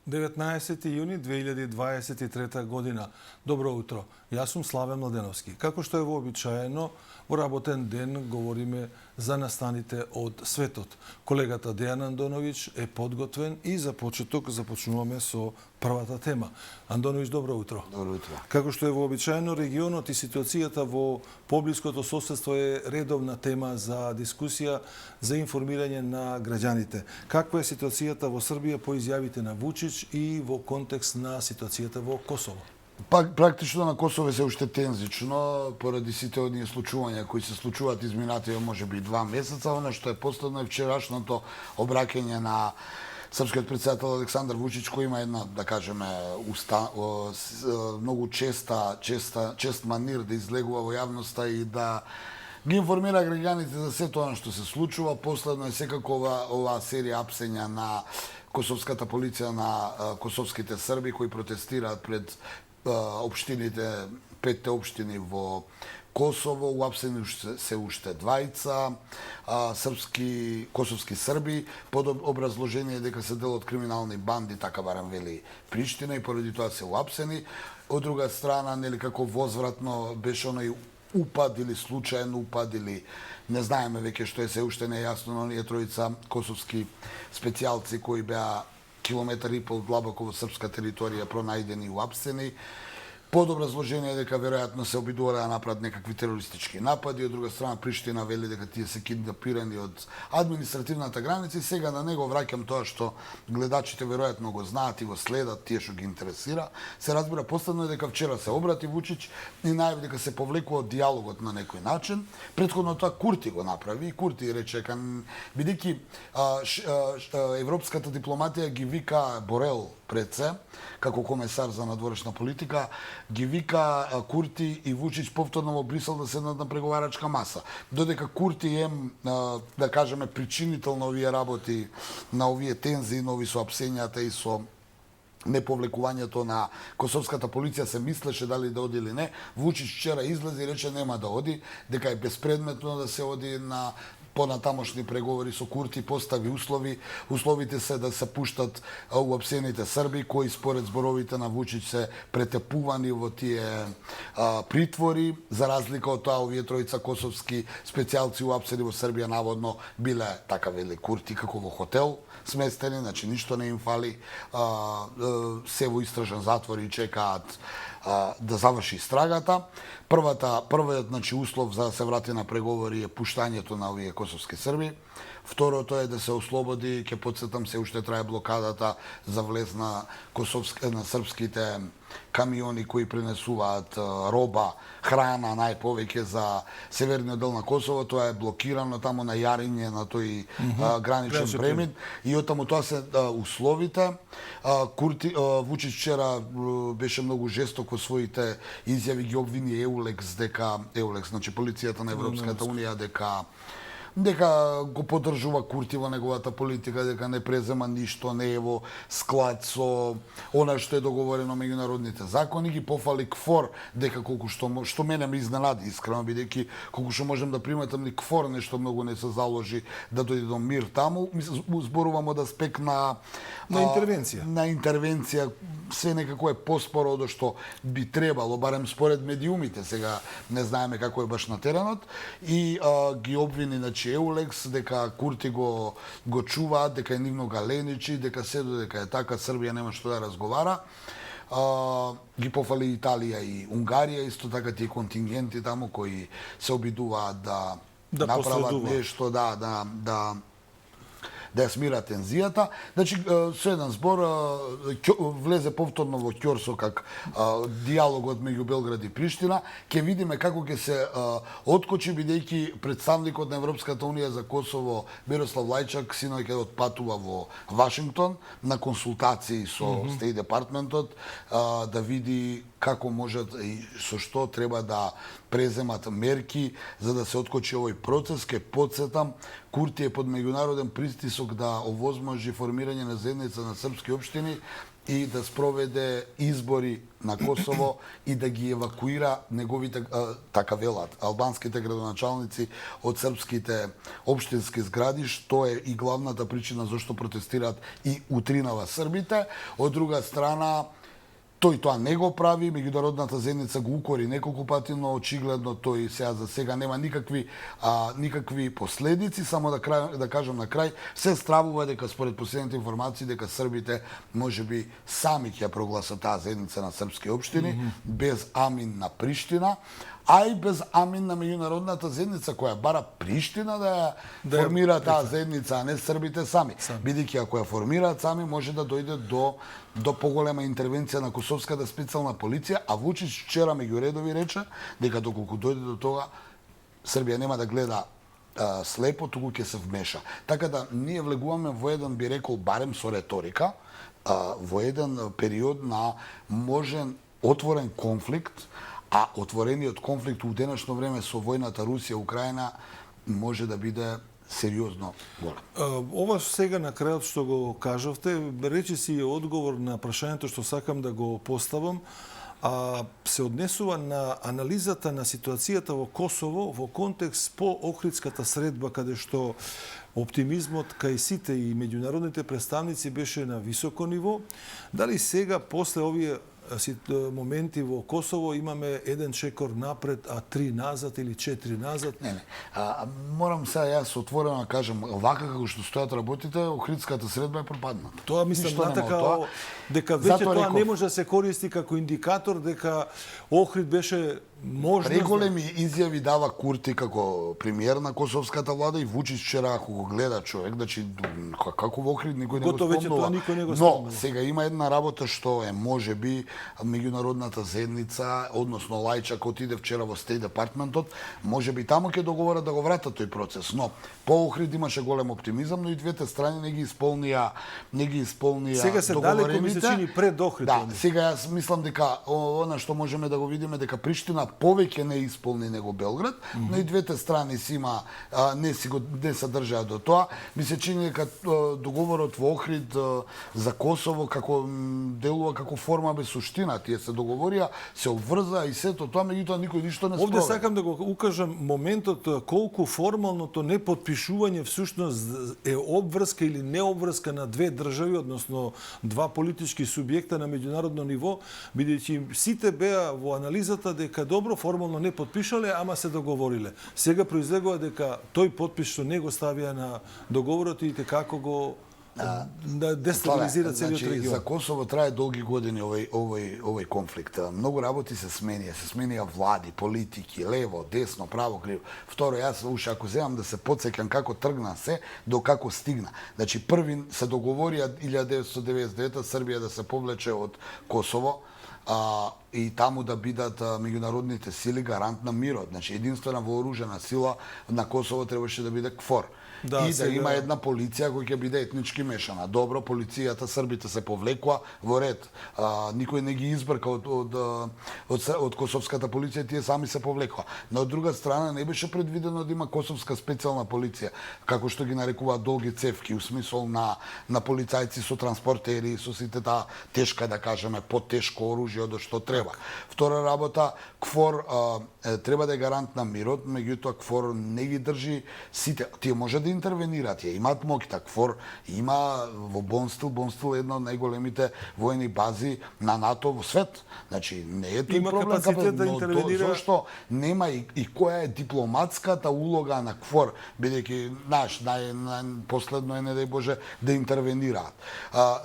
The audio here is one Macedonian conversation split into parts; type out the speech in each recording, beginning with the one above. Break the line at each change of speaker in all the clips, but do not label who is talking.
19. јуни 2023 година. Добро утро. Јас сум Славе Младеновски. Како што е вообичаено, во работен ден говориме за настаните од светот. Колегата Дејан Андоновиќ е подготвен и за почеток започнуваме со првата тема. Андоновиќ, добро утро.
Добро утро.
Како што е вообичаено, регионот и ситуацијата во поблиското соседство е редовна тема за дискусија, за информирање на граѓаните. Каква е ситуацијата во Србија по изјавите на Вучич и во контекст на ситуацијата во Косово?
Практично на Косово се уште тензично, поради сите оние случувања кои се случуваат изминативе можеби 2 месеца. Оно што е последно е вчерашното обраќање на српскиот претседател Александар Вучич, кој има една, да кажеме, многу чест манир да излегува во јавноста и да ги информира граѓаните за сето оно што се случува. Последно е секако ова серија апсења на косовската полиција на косовските срби кои протестираат пред општините, 5 општини во Косово. Уапсени се уште двајца косовски срби под образложение дека се дел од криминални банди, така барам вели Приштина, и поради тоа се уапсени. Од друга страна, нели како возвратно беше оној упад или случаен упад или не знаеме веќе што е, се уште не е јасно, но оние тројца косовски специјалци кои беа километар и пол длабоко во српска територија пронајдени и уапсени, под образложение дека веројатно се обидувале да направат некакви терористички напади. Од друга страна, Приштина вели дека тие се киднапирани од административната граница, и сега на него враќам тоа што гледачите веројатно го знаат и го следат, тие што ги интересира. Се разбира последно е дека вчера се обрати Вучич и најави дека се повлекува од диалогот на некој начин. Претходно тоа Курти го направи и Курти рече бидејќи европската дипломатија ги вика Борел пред се, како комесар за надворешна политика, ги вика Курти и Вучич повторно во Брисел да седнат на преговарачка маса. Додека Курти е, да кажеме, причинител на овие работи, на овие тензии, на ови соапсењата и со неповлекувањето на косовската полиција, се мислеше дали да оди или не. Вучич вчера излезе и рече нема да оди, дека е безпредметно да се оди на понатамошни преговори со Курти, постави услови. Условите се да се пуштат уапсените срби, кои според зборовите на Вучич се претепувани во тие притвори. За разлика од тоа, овие тројца косовски специјалци уапсени во Србија наводно биле, така вели Курти, како во хотел сместени, значи ништо не им фали, се во истражен затвор и чекаат да заврши истрагата. Првиот, значи, услов за да се врати на преговори е пуштањето на овие косовски срби. Второто е да се ослободи, ќе потсетам, се уште трае блокадата за влез на српските камиони кои пренесуваат роба, храна, најповеќе за северниот дел на Косово. Тоа е блокирано таму на Јариње, на тој граничен премин. И оттаму тоа се условите. Вучич вчера беше многу жесток во своите изјави, ги обвини Еулекс, значи полицијата на Европската унија, дека го поддржува Курти во неговата политика, дека не презема ништо, не е во склад со она што е договорено меѓународните закони. Ги пофали КФОР, дека колку што мене ме изненади искрено, бидејќи колку што можем да приметам, ни КФОР нешто многу не се заложи да дојде до мир таму. Зборувам од аспект на интервенција. Се некако е поспоро од што би требало, барем според медиумите, сега не знаеме како е баш на теренот, и ги обвини, значи, Еулекс, дека Курти го чуваат, дека е нивно галеничи, дека се додека е така, Србија нема што да разговара. Ги пофали Италија и Унгарија, исто така тие контингенти таму кои се обидуваат да направат нешто, да ја смира тензијата. Значи, со еден збор, влезе повторно во ќорсокак диалогот меѓу Белград и Приштина. Ќе видиме како ќе се откочи, бидејќи представникот на Европската унија за Косово Мирослав Лајчак синоќа отпатува во Вашингтон на консултации со Стејт департментот, да види како можат и со што треба да преземат мерки за да се откочи овој процес. Ке потсетам, Курти е под меѓународен притисок притисок да овозможи формирање на заедница на српски општини и да спроведе избори на Косово и да ги евакуира неговите, така велат, албанските градоначалници од српските општински згради, што е и главната причина зашто протестираат и утринава србите. Од друга страна, тој тоа не го прави, меѓународната заедница го укори неколку пати, но очигледно тој за сега нема никакви последици. Само да кажам на крај, се стравува дека според последните информации дека србите можеби сами ќе прогласат таа заедница на српски општини без амин на Приштина, а и без амин на меѓународната заедница која бара Приштина да формира таа заедница, а не србите сами. Бидејќи ако ја формираат сами, може да дојде до поголема интервенција на косовската специјална полиција, а Вучич вчера меѓу редови рече дека доколку дојде до тога, Србија нема да гледа слепо, туку ќе се вмеша. Така да ние влегуваме во еден, би рекол, барем со реторика, во еден период на можен отворен конфликт, а отворениот конфликт у денешно време со војната Русија-Украина може да биде сериозно голем.
Ова сега на крајот што го кажавте, речиси е одговор на прашањето што сакам да го поставам, се однесува на анализата на ситуацијата во Косово во контекст по Охридската средба, каде што оптимизмот кај сите и меѓународните представници беше на високо ниво. Дали сега, после овие моменти во Косово, имаме еден чекор напред, а 3 назад или 4 назад?
Не. Морам сега јас отворено да кажам, вака како што стојат работите, Охридската средба е пропадната.
Тоа мислам така, дека веќе тоа не може да се користи како индикатор дека Охрид беше можност.
Преголеми изјави дава Курти како премиер на косовската влада и Вучич вчера, ако го гледа човек, значи како во Охрид никој не го спомнува. Но сега има една работа што е можеби меѓународната заедница, односно Лајчак отиде вчера во Стејт департментот, можеби таму ќе договорат да го вратат тој процес, но по Охрид имаше голем оптимизам, но и двете страни не ги исполнија
сега се далеко ми се чини пред Охрид.
Да, сега јас мислам дека она што можеме да го видиме дека Приштина повеќе не исполни него Белград, но и двете страни си има не се држаа до тоа. Ми се чини дека договорот во Охрид за Косово како делува како форма без суштина. Тие се договорија, се обврзаа и сето тоа, меѓутоа никој ништо не спроведе.
Овде сакам да го укажам моментот колку формалното непотпишување всушност е обврска или необврска на две држави, односно два политички субјекта на меѓународно ниво, бидејќи сите беа во анализата дека добро формално не потпишале, ама се договориле. Сега произлегува дека тој потпис што не го ставија на договорот и како го да дестабилизира целиот регион.
За Косово трае долги години овој конфликт. Многу работи се сменија влади, политики, лево, десно, право, криво. Второ, јас уште ако земам да се потсеќам како тргна се, до како стигна. Значи први се договорија 1999 Србија да се повлече од Косово, и таму да бидат меѓународните сили гарант на мирот. Значи единствена вооружена сила на Косово требаше да биде КФОР. И да има една полиција која ќе биде етнички мешана. Добро, полицијата, србите се повлекоа во ред. Никој не ги избрка од косовската полиција, тие сами се повлекоа. Но од друга страна не беше предвидено да има косовска специјална полиција, како што ги нарекуваат долги цевки, у смисол на полицајци со транспортери, со сите таа тешка, да кажеме, потешко оружје од што треба. Втора работа, КФОР треба да е гарант на мирот, меѓутоа КФОР не ги држи сите. Тие може да интервенираат, ја имаат моќта. КФОР има во Бонстил е една од најголемите војни бази на НАТО во свет. Значи не е тој проблем
капацитет да интервенира.
Зошто нема и која е дипломатската улога на КФОР, бидејќи последно е, не дај Боже, да интервенираат.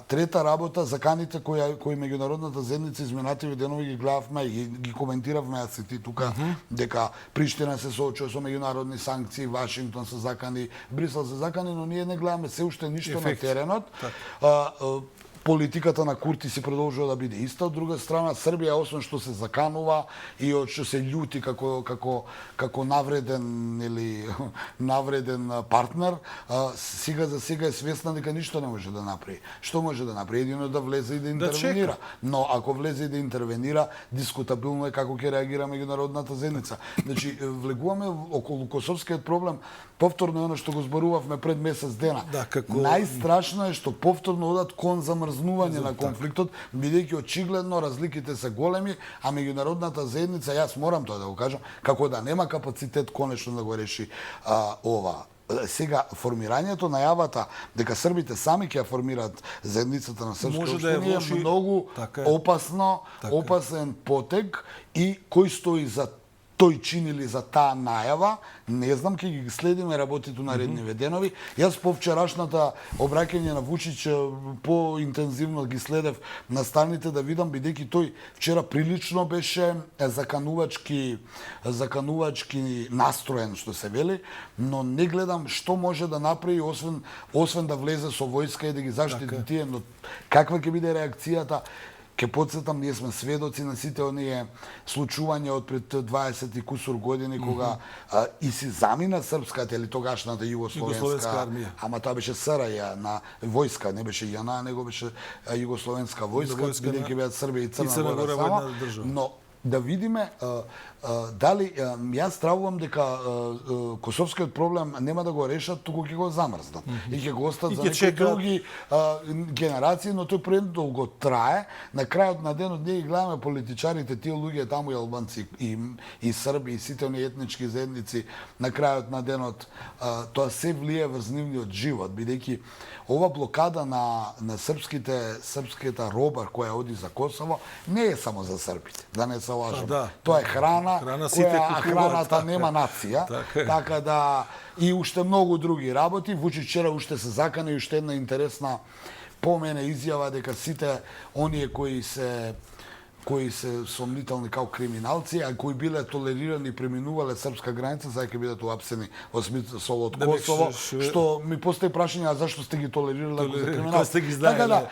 Трета работа, заканите кои меѓународната заедница изминативи денови ги гледавме и ги коментиравме јас и ти тука, дека Приштина се соочува со меѓународни санкции, Вашингтон се закани, Брисел се закани, но ние не гледаме се уште ништо на теренот. политиката на Курти се продолжува да биде иста. Од друга страна, Србија, освен што се заканува и од што се љути како навреден или навреден партнер, сега за сега е свесна дека ништо не може да направи. Што може да направи? Едино да влезе и да интервенира. Но ако влезе и да интервенира, дискутабилно е како ќе реагира меѓународната заедница. Значи, влегуваме околу косовскиот проблем, повторно е оно што го зборувавме пред месец дена.
Да,
Најстрашно е што повторно одат кон замрзнување на конфликтот, бидејќи очигледно разликите се големи, а меѓународната заедница, јас морам тоа да го кажам, како да нема капацитет конечно да го реши ова. Сега, формирањето, најавата дека србите сами ќе ја формираат заедницата на српски општини е многу опасно, опасен потег и кој стои за тој чин или за таа најава, не знам, ќе ги следиме работите наредниве денови. Јас по вчерашната обраќање на Вучич по-интензивно ги следев на станите да видам, бидејќи тој вчера прилично беше заканувачки настроен, што се вели, но не гледам што може да направи освен да влезе со војска и да ги заштити тие, но каква ќе биде реакцијата? Ке подсетам, ние сме сведоци на сите оние случувања од пред 20 и кусур години, кога и си замина српската или тогашната југословенска
армија.
Ама тоа беше СРЈ на војска, не беше JNA, него беше југословенска војска, бидејќи беа Србија и Црна Гора само. Но да видиме дали јас стравувам дека косовскиот проблем нема да го решат, туку ќе го замрзнат и ќе го остават за некои други генерации, но тој предолго трае. На крајот на денот ние гледаме политичарите, тие луѓе таму и албанци и срби и сите оние етнички заедници, на крајот на денот тоа се влие врз нивниот живот, бидејќи ова блокада на српската роба која оди за Косово не е само за србите, да не се лажеме. Тоа е храна која храната нема нација, така да и уште многу други работи. Вучич вчера уште се закана и уште една интересна по мене изјава дека сите оние кои се сомнителни као криминалци, а кои биле толерирани и преминувале српска граница, сега ќе бидат уапсени во смисол од Косово, што ми постои прашање, а зашто сте ги толерирали ако за криминалци? Така да,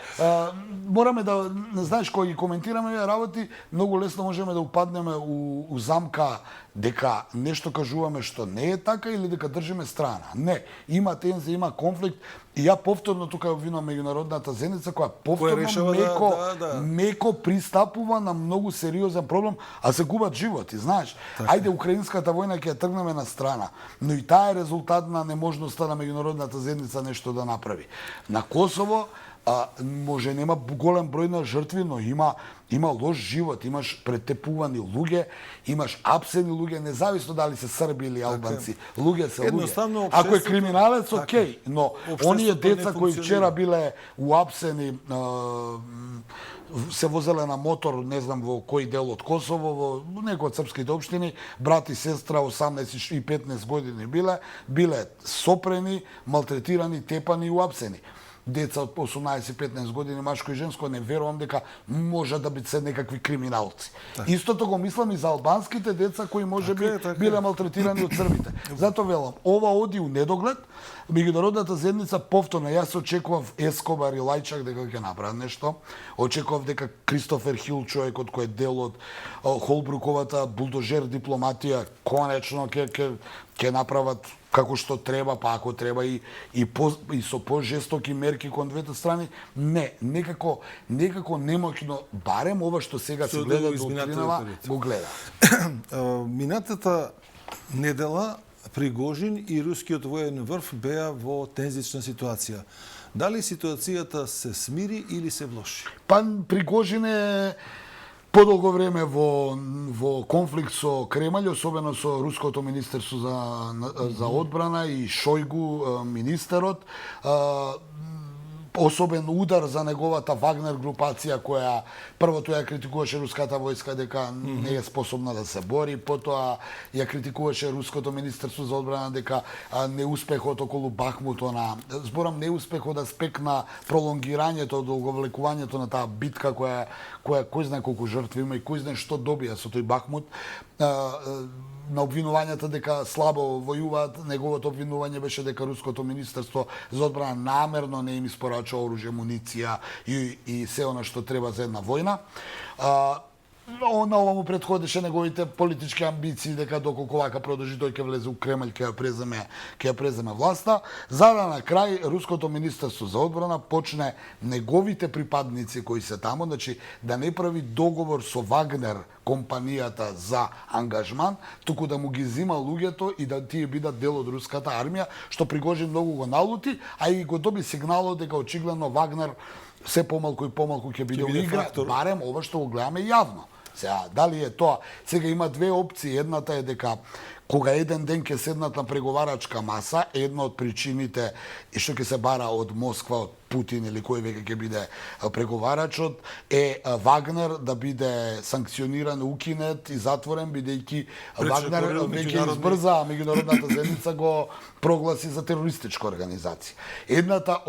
мораме да, знаеш, кога ги коментираме овие работи, многу лесно можеме да упаднеме у замка дека нешто кажуваме што не е така или дека држиме страна. Не, има тензија, има конфликт и ја повторно тука обвинувам меѓународната заедница која повторно меко пристапува на многу сериозен проблем, а се губат животи, знаеш. Ајде украинската војна ќе ја тргнеме на страна, но и таа е резултат на неможноста на меѓународната заедница нешто да направи. На Косово може нема голем број на жртви, но има лош живот, имаш претепувани луѓе, имаш апсени луѓе, независно дали се срби или албанци. Луѓе се луѓе. Ако е криминалец, окей, но оние деца кои вчера биле уапсени, се возеле на мотор, не знам во кој дел од Косово, во некој од српските општини, брат и сестра 18 и 15 години биле сопрени, малтретирани, тепани и уапсени. Деца од 18-15 години, машко и женско, не верувам дека може да бидат се некакви криминалци. Истото го мислам и за албанските деца кои може би биле малтретирани од србите. Зато велам, ова оди у недоглед, меѓународната заедница повторно, јас очекував Ескобар и Лајчак дека ќе направат нешто, очекував дека Кристофер Хил, човекот кој е дел од Холбруковата булдожер дипломатија, конечно ќе направат како што треба, па ако треба и со пожестоки мерки кон двете страни. Не, некако немоќно, барем ова што сега се гледа до утринава, го гледа.
Минатата недела Пригожин и рускиот воен врв беа во тензична ситуација. Дали ситуацијата се смири или се влоши?
Па Пригожин е подолго време во конфликт со Кремљ, особено со руското министерство за одбрана и Шојгу министерот. Особен удар за неговата Вагнер групација која првото ја критикуваше руската војска дека не е способна да се бори, потоа ја критикуваше руското министерство за одбрана дека неуспехот околу Бахмут, зборам неуспехот аспект на пролонгирањето, долговлекувањето на таа битка која кој знае колку жртви има и кој знае што добија со тој Бахмут, на обвинувањата дека слабо војуваат. Неговото обвинување беше дека руското министерство за одбрана намерно не им испорачува оружје, муниција и се она што треба за една војна. На ова му претходеше неговите политички амбиции дека доколку вака продолжи тој ќе влезе у Кремљ, ќе ја преземе власта, за да на крај руското министерство за одбрана почне неговите припадници кои се таму, значи да не прави договор со Вагнер компанијата за ангажман, туку да му ги зима луѓето и да тие бидат дел од руската армија, што Пригожин многу го налути, а и го доби сигналот дека очигледно Вагнер се помалку и помалку ќе биде игра, барем ова што го гледаме јавно. Сега, дали е тоа? Сега има две опции. Едната е дека кога еден ден ќе седнат на преговарачка маса, една од причините и што ќе се бара од Москва, од Путин или кој веќе ќе биде преговарачот, е Вагнер да биде санкциониран, укинет и затворен, бидејќи Вагнер веќе избрза, а меѓународната заедница го прогласи за терористичка организација. Едната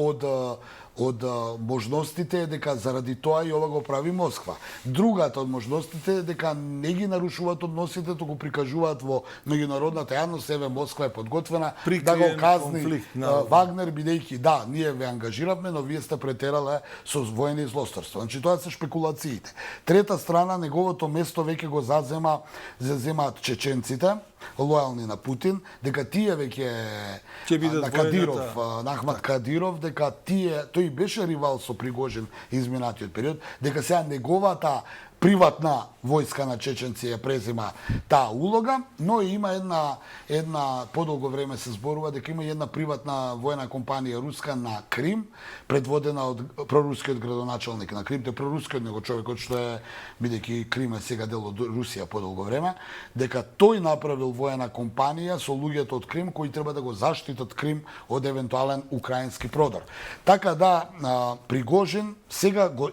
од можностите е дека заради тоа и ова го прави Москва. Другата од можностите е дека не ги нарушуваат односите, туку прикажуваат во меѓународната јавност, еве Москва е подготвена да го казни Вагнер, бидејќи да, ние ве ангажиравме, но вие сте претерале со воени злосторство. Значи тоа се шпекулациите. Трета страна, неговото место веќе го заземаат чеченците, лојални на Путин, дека тие веќе на Кадиров, на Ахмад Кадиров, дека тој беше ривал со Пригожин изминатиот период, дека сега неговата приватна војска на чеченци ја презема таа улога, но и има една подолго време се зборува дека има една приватна војна компанија руска на Крим, предводена од прорускиот градоначалник на Крим, прорускиот него човекот што е, бидејќи Крим е сега дел од Русија подолго време, дека тој направил војна компанија со луѓето од Крим кои треба да го заштитат Крим од евентуален украински продор. Така да Пригожин сега го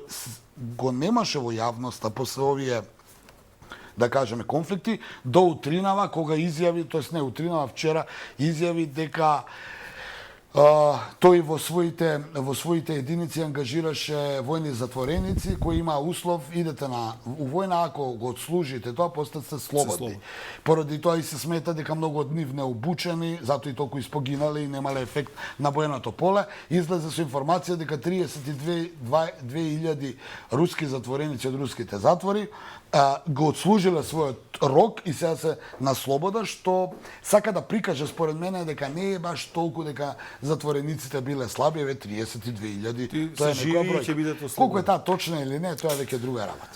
немаше во јавноста после овие, да кажеме, конфликти, до утринава кога изјави, тоест не утринава, вчера изјави дека тој во своите единици ангажираше војни затвореници кои има услов, идете у војна, ако го отслужите тоа, постате слободни. Поради тоа и се смета дека многу од нив необучени, затоа и толку испогинале и немале ефект на бојното поле. Излезе со информација дека 32.000 руски затвореници од руските затвори го отслужиле својот рок и сега се на слобода, што сака да прикаже според мене дека не е баш толку дека затворениците биле слаби, еве 32.000, тоа е некоја бројка. Колку е таа точна или не, тоа е веќе друга работа.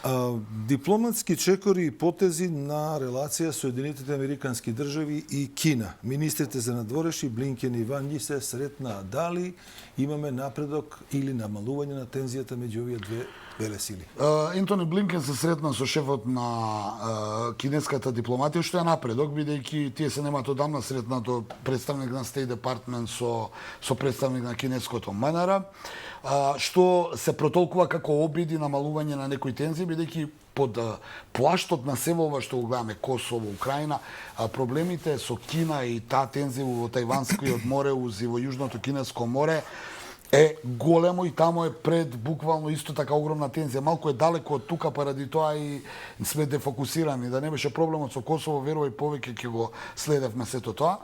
Дипломатски чекори и потези на релација со Соединетите Американски држави и Кина. Министрите за надворешни Блинкен и Ван Ји се сретнаа. Дали имаме напредок или намалување на тензијата меѓу овие две велесили?
Ентони Блинкен се сретна со шефот на кинеската дипломатија, што е напредок, бидејќи тие се немаат одамна сретнато представник на State Department со представник на кинеското МНР, што се протолкува како обиди намалување на некои тензии, бидејќи под плаштот на сево ова што го гледаме, Косово, Украина, проблемите со Кина и таа тензија во Тајванскиот море, узи во Јужното Кинеско море, е големо и тамо е пред буквално исто така огромна тензија. Малку е далеко од тука, поради тоа и сме дефокусирани. Да не беше проблемот со Косово, верувај, повеќе ќе го следевме сето тоа.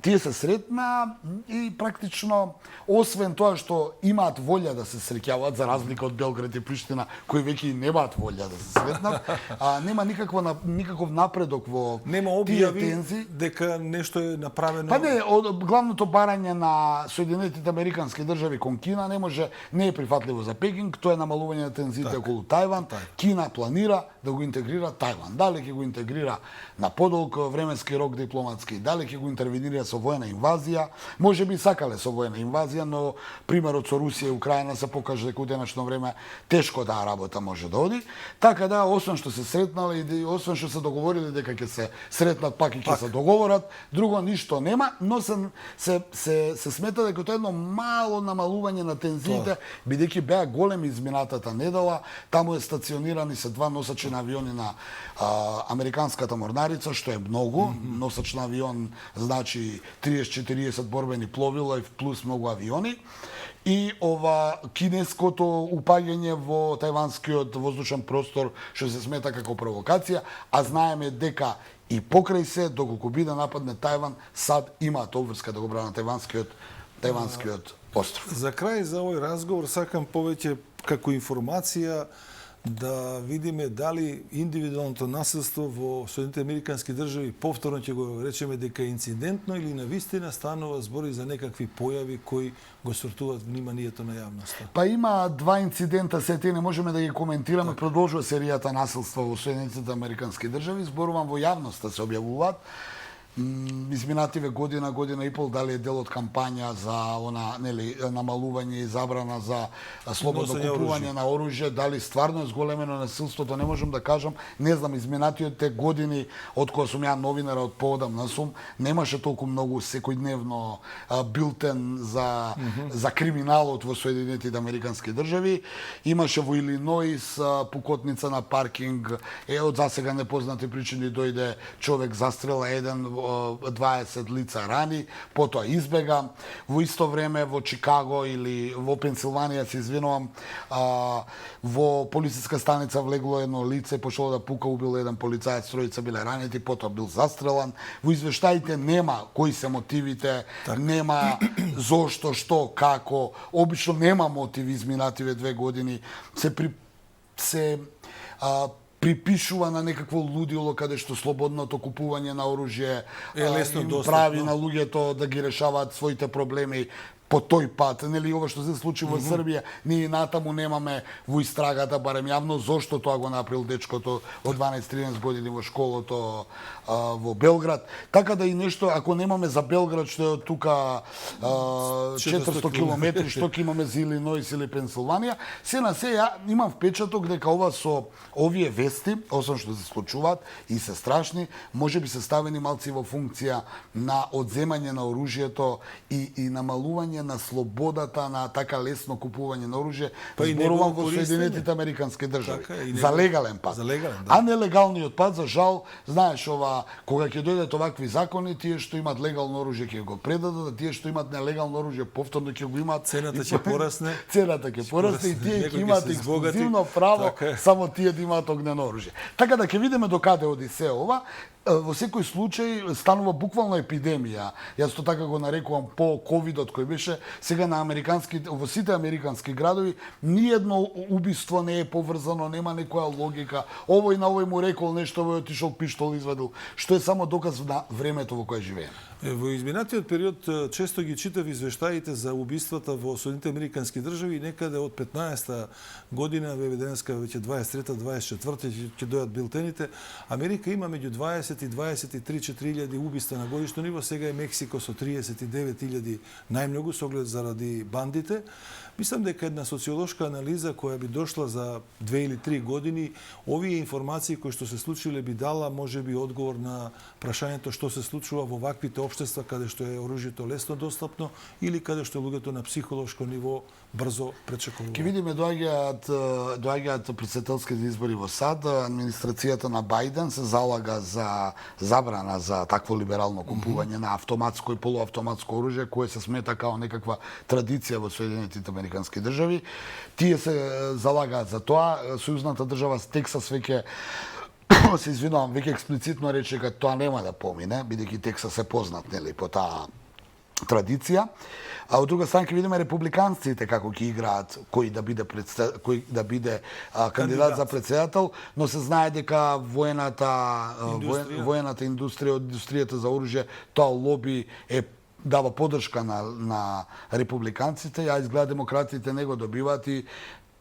Тие се сретна и практично, освен тоа што имаат волја да се среќаваат, за разлика од Белград и Приштина, кои веќе немаат волја да се сретнат, нема никаков напредок во тие тензии.
Дека нешто е направено?
Па не, главното барање на Соединетите Американски држави кон Кина не е прифатливо за Пекинг, тоа е намалување на тензиите околу Тајван. Кина планира да го интегрира Тајван. Дали ќе го интегрира на подолг временски рок дипломатски, дали ќе го интервенира со војна инвазија, може би сакале со војна инвазија, но примерот со Русија и Украина се покажа дека у денешно време тешко таа работа може да оди. Така да, освен што се сретнале и освен што се договориле дека ќе се сретнат, пак и ќе се договорат, друго ништо нема, но се смета дека тоа е едно мало намалување на тензиите, бидејќи беа големи изминатата недела, таму е стационирани се 2 носачи на авиони на американската морнарица, што е многу. Носач на авион значи 30-40 борбени пловила и плюс многу авиони. И ова кинеското упаѓање во тајванскиот воздушен простор, што се смета како провокација, а знаеме дека и покрај се, доколку биде нападне Тајван, САД имаат обврска да го брана тајванскиот остров.
За крај за овој разговор сакам повеќе како информација да видиме дали индивидуалното насилство во Соединетите Американски држави повторно ќе го речеме дека е инцидентно или навистина станува збори за некакви појави кои го свртуваат вниманието на јавноста.
Па има 2 инцидента, се те не можеме да ги коментираме, продолжува серијата насилства во Соединетите Американски држави, зборувам во јавноста се објавуваат. Изминативе година и пол, дали е дел од кампања за намалување и забрана за слободно купување на оружје, дали стварно е зголемено насилството, не можам да кажам. Не знам, изминативите години, од кога сум ја новинар од поодамна сум, немаше толку многу секојдневно билтен за криминалот во Соединетите Американски држави. Имаше во Илиноис пукотница на паркинг, од засега непознати причини дојде човек, застрела еден, 20 лица рани, потоа избега. Во исто време во Чикаго или во Пенсилванија, се извинувам, во полициска станица влегло едно лице, пошло да пука, убил еден полицаец, тројца биле ранети, потоа бил застрелан. Во извештаите нема кои се мотивите, нема зошто, што, како. Обично нема мотиви изминативе 2 години. Се припишува на некакво лудило каде што слободното купување на оружје прави на луѓето да ги решаваат своите проблеми по тој пат, нели ова што се случи во Србија, ние натаму немаме во истрагата барем јавно зошто тоа го направил дечкото од 12-13 години во школото во Белград. Така да и нешто, ако немаме за Белград што е од тука 400 километри, што ќе имаме за Илиноис или Пенсилванија, се на се ја имам впечаток дека ова со овие вести, освен што се случуваат и се страшни, можеби се ставени малци во функција на одземање на оружјето и намалување на слободата на така лесно купување на оружје, зборувам во Соединетите Американски држави. За легален пат. А нелегалниот пат, за жал, знаеш ова, кога ќе дојдат овакви закони, тие што имат легално оружје ќе го предадат, а тие што имат нелегално оружје повторно ќе го имаат.
Цената ќе порасне.
Цената ќе порасне и тие ќе имаат ексклузивно право само тие да имаат огнено оружје. Така да ќе видиме до каде оди се ова. Во секој случај станува буквално епидемија. Јас тоа така го нарекувам по ковидот кој беше сега во сите американски градови, ниедно убиство не е поврзано, нема некоја логика. Овој на овој му рекол нешто, овој отишол пиштол извадил, што е само доказ на времето во кое живееме.
Во изминатиот период често ги читав извештаите за убиствата во Соединетите Американски држави и некаде од 15-та година, денеска веќе 23-та, 24-та ќе дојат билтените. Америка има меѓу 20 и 23-4 убиства на годишно ниво, сега е Мексико со 39.000 најмногу со оглед заради бандите. Мислам дека една социолошка анализа која би дошла за 2 или 3 години, овие информации кои што се случиле би дала можеби одговор на прашањето што се случува во ваквите општества каде што е оружјето лесно достапно или каде што луѓето на психолошко ниво брзо пречекуваат.
Ќе видиме доаѓаат претседателските избори во САД, администрацијата на Бајден се залага за забрана за такво либерално купување на автоматско и полуавтоматско оружје кое се смета као некаква традиција во Соединетите Американски држави. Тие се залагаат за тоа. Сојузната држава Тексас веќе се извинувам, веќе експлицитно рече дека тоа нема да помине, бидејќи Тексас е познат нели по таа традиција. А од друга страна ќе видиме републиканците како ќе играат кој да биде кандидат за претседател, но се знае дека воената индустрија, индустријата за оружје, тоа лоби дава поддршка на републиканците, а изгледа демократите не го добиваат и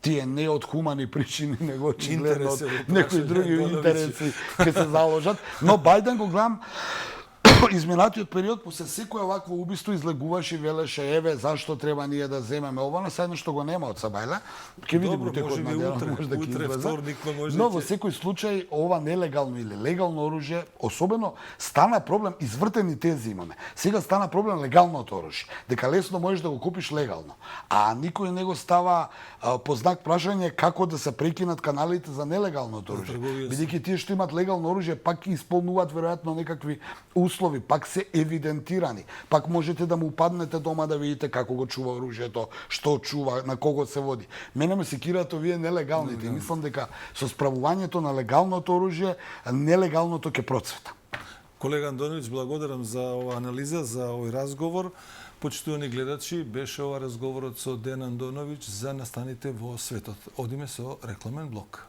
тие не од хумани причини, него очигледно од некои други интереси ќе се заложат. Но Бајден го гледам изминатиот период после секој овакво убиство излегуваше и велеше еве зашто треба ние да земеме ова, на сајно што го нема од Сабајле. Ќе видиме
Добро,
текот на денот, може да ќе
утре,
излезе.
вторник, па може
Но
ќе-
во секој случај ова нелегално или легално оружје, особено стана проблем, извртени тези имаме. Сега стана проблем легалното оружје, дека лесно можеш да го купиш легално, а никој не го става по знак прашање како да се прекинат каналите за нелегалното оружје.
трговија со-
Бидејќи тие што имат легално оружје пак исполнуваат веројатно некакви услови, пак се евидентирани. Пак можете да му упаднете дома да видите како го чува оружјето, што чува, на кого се води. Мене ме секираат овие нелегалните. И мислам дека со справувањето на легалното оружје, нелегалното ќе процвета.
Колега Андоновиќ, благодарам за оваа анализа, за овој разговор. Почитувани гледачи, беше ова разговорот со Ден Андоновиќ за настаните во светот. Одиме со рекламен блок.